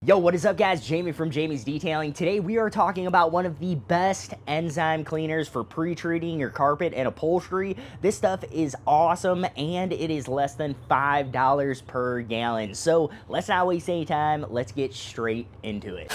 Yo, what is up guys? Jamie from Jamie's Detailing. Today we are talking about one of the best enzyme cleaners for pre-treating your carpet and upholstery. This stuff is awesome and it is less than $5 per gallon. So let's not waste any time. Let's get straight into it.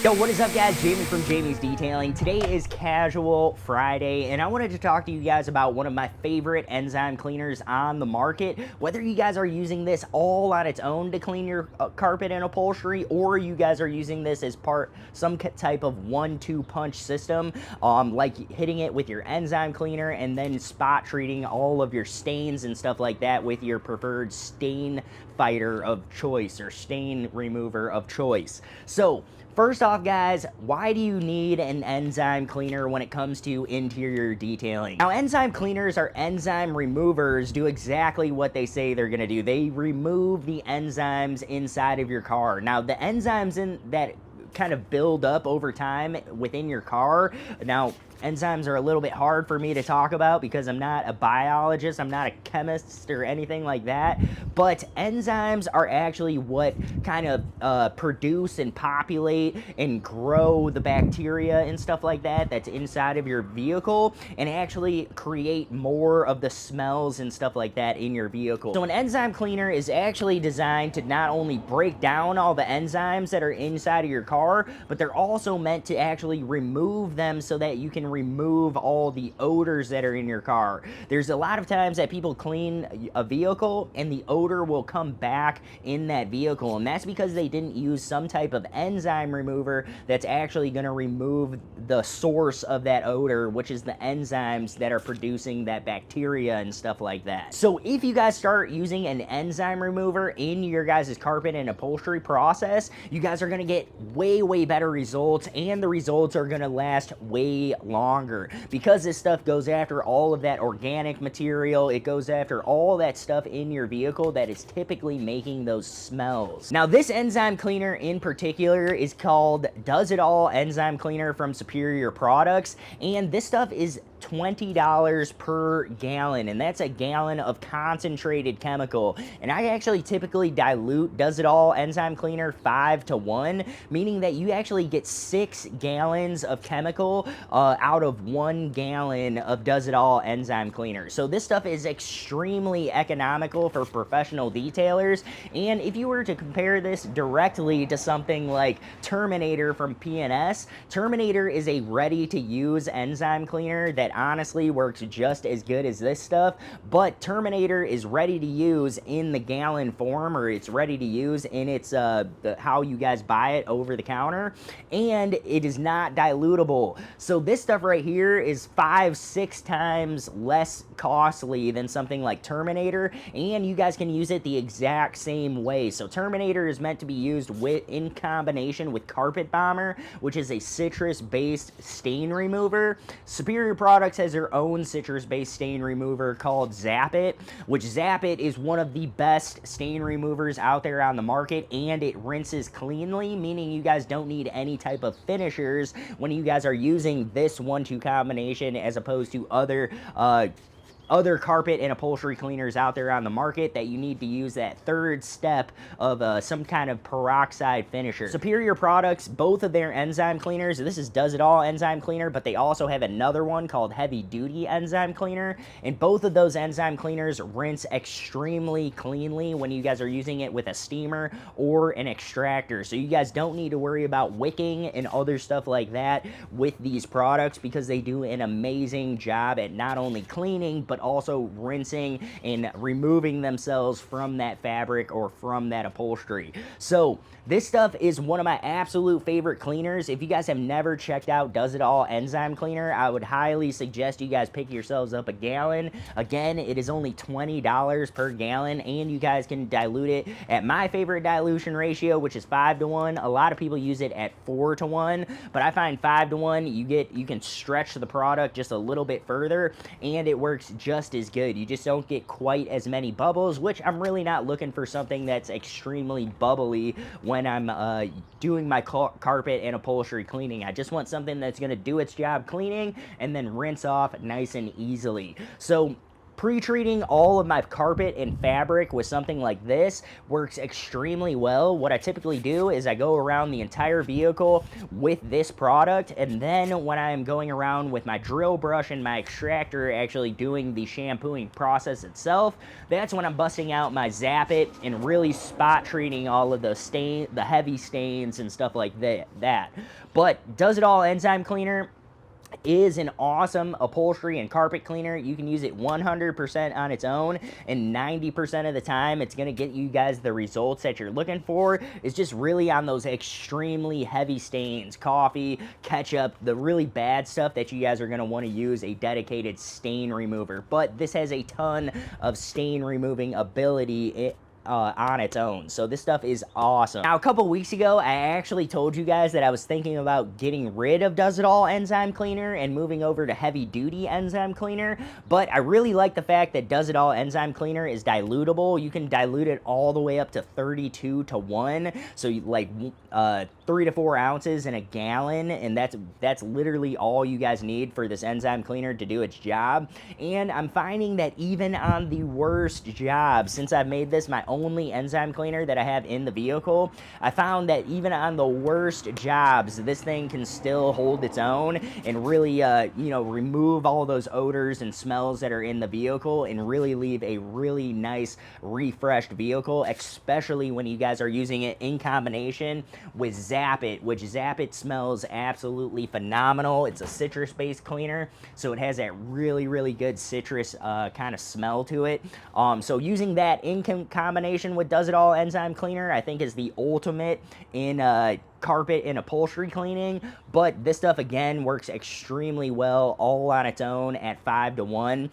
Yo, what is up guys? Jamie from Jamie's Detailing. Today is Casual Friday and I wanted to talk to you guys about one of my favorite enzyme cleaners on the market. Whether you guys are using this all on its own to clean your carpet and upholstery, or you guys are using this as some type of 1-2 punch system, like hitting it with your enzyme cleaner and then spot treating all of your stains and stuff like that with your preferred stain fighter of choice or stain remover of choice. So first off guys, why do you need an enzyme cleaner when it comes to interior detailing? Now, enzyme cleaners or enzyme removers do exactly what they say they're gonna do. They remove the enzymes inside of your car. Now, the enzymes that kind of build up over time within your car. Now, enzymes are a little bit hard for me to talk about because I'm not a biologist, I'm not a chemist or anything like that, but enzymes are actually what kind of produce and populate and grow the bacteria and stuff like that that's inside of your vehicle and actually create more of the smells and stuff like that in your vehicle. So an enzyme cleaner is actually designed to not only break down all the enzymes that are inside of your car, but they're also meant to actually remove them so that you can remove all the odors that are in your car. There's a lot of times that people clean a vehicle and the odor will come back in that vehicle, and that's because they didn't use some type of enzyme remover that's actually going to remove the source of that odor, which is the enzymes that are producing that bacteria and stuff like that. So if you guys start using an enzyme remover in your guys' carpet and upholstery process, you guys are going to get way better results, and the results are going to last way longer because this stuff goes after all of that organic material. It goes after all that stuff in your vehicle that is typically making those smells. Now, this enzyme cleaner in particular is called Does It All Enzyme Cleaner from Superior Products, and this stuff is $20 per gallon, and that's a gallon of concentrated chemical. And I actually typically dilute Does It All enzyme cleaner 5-to-1, meaning that you actually get 6 gallons of chemical out of 1 gallon of Does It All enzyme cleaner. So this stuff is extremely economical for professional detailers, and if you were to compare this directly to something like Terminator from P&S, Terminator is a ready-to-use enzyme cleaner that honestly works just as good as this stuff, but Terminator is ready to use in the gallon form, or it's ready to use in its how you guys buy it over the counter, and it is not dilutable. So this stuff right here is 5-6 times less costly than something like Terminator, and you guys can use it the exact same way. So Terminator is meant to be used in combination with Carpet Bomber, which is a citrus-based stain remover. Superior Products has their own citrus-based stain remover called Zap It, which Zap It is one of the best stain removers out there on the market, and it rinses cleanly, meaning you guys don't need any type of finishers when you guys are using this 1-2 combination as opposed to other carpet and upholstery cleaners out there on the market that you need to use that third step of some kind of peroxide finisher. Superior Products, both of their enzyme cleaners, this is Does It All enzyme cleaner, but they also have another one called Heavy Duty enzyme cleaner, and both of those enzyme cleaners rinse extremely cleanly when you guys are using it with a steamer or an extractor. So you guys don't need to worry about wicking and other stuff like that with these products because they do an amazing job at not only cleaning but also rinsing and removing themselves from that fabric or from that upholstery. So this stuff is one of my absolute favorite cleaners. If you guys have never checked out Does It All enzyme cleaner, I would highly suggest you guys pick yourselves up a gallon. Again, it is only $20 per gallon, and you guys can dilute it at my favorite dilution ratio, which is 5-to-1. A lot of people use it at 4-to-1, but I find 5-to-1, you can stretch the product just a little bit further, and it works just as good. You just don't get quite as many bubbles, which I'm really not looking for something that's extremely bubbly when I'm doing my carpet and upholstery cleaning. I just want something that's going to do its job cleaning and then rinse off nice and easily. So pre-treating all of my carpet and fabric with something like this works extremely well. What I typically do is I go around the entire vehicle with this product, and then when I am going around with my drill brush and my extractor actually doing the shampooing process itself, that's when I'm busting out my Zap It and really spot treating all of the heavy stains and stuff like that. But Does It All Enzyme Cleaner is an awesome upholstery and carpet cleaner. You can use it 100% on its own, and 90% of the time it's going to get you guys the results that you're looking for. It's just really on those extremely heavy stains, coffee, ketchup, the really bad stuff that you guys are going to want to use a dedicated stain remover. But this has a ton of stain removing ability on its own. So this stuff is awesome. Now, a couple weeks ago, I actually told you guys that I was thinking about getting rid of Does It All Enzyme Cleaner and moving over to heavy duty enzyme cleaner, but I really like the fact that Does It All Enzyme Cleaner is dilutable. You can dilute it all the way up to 32 to 1, so you, like 3 to 4 ounces in a gallon, and that's literally all you guys need for this enzyme cleaner to do its job. And I'm finding that even on the worst jobs, since I've made this my only enzyme cleaner that I have in the vehicle, I found that even on the worst jobs, this thing can still hold its own and really, remove all those odors and smells that are in the vehicle and really leave a really nice, refreshed vehicle, especially when you guys are using it in combination with Zap It, which Zap It smells absolutely phenomenal. It's a citrus-based cleaner, so it has that really, really good citrus kind of smell to it. So using that in combination with Does It All Enzyme Cleaner, I think is the ultimate in carpet and upholstery cleaning. But this stuff again works extremely well all on its own at 5 to 1.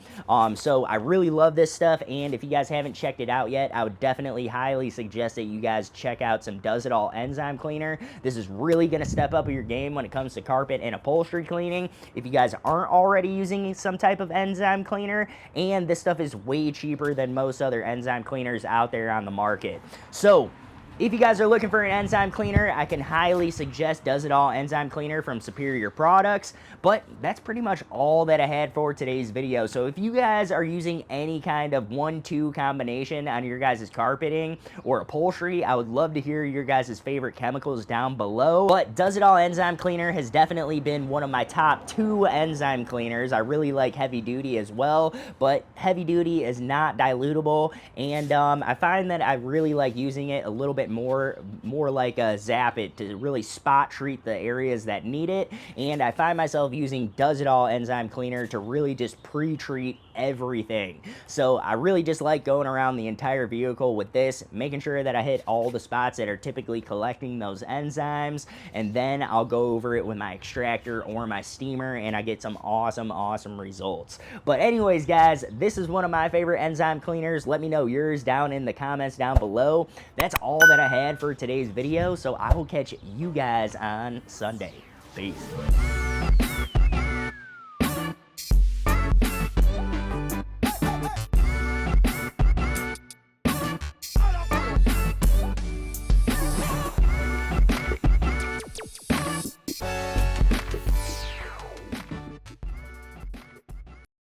So I really love this stuff, and if you guys haven't checked it out yet, I would definitely highly suggest that you guys check out some Does It All Enzyme Cleaner. This is really going to step up your game when it comes to carpet and upholstery cleaning if you guys aren't already using some type of enzyme cleaner, and this stuff is way cheaper than most other enzyme cleaners out there on the market. So if you guys are looking for an enzyme cleaner, I can highly suggest Does It All Enzyme Cleaner from Superior Products. But that's pretty much all that I had for today's video. So if you guys are using any kind of 1-2 combination on your guys' carpeting or upholstery, I would love to hear your guys' favorite chemicals down below. But Does It All Enzyme Cleaner has definitely been one of my top 2 enzyme cleaners. I really like heavy duty as well, but heavy duty is not dilutable, and I find that I really like using it a little bit more like a Zap It to really spot treat the areas that need it. And I find myself using Does It All Enzyme Cleaner to really just pre-treat everything. So I really just like going around the entire vehicle with this, making sure that I hit all the spots that are typically collecting those enzymes, and then I'll go over it with my extractor or my steamer, and I get some awesome results. But anyways, guys, this is one of my favorite enzyme cleaners. Let me know yours down in the comments down below. That's all that I had for today's video, so I will catch you guys on Sunday. Peace.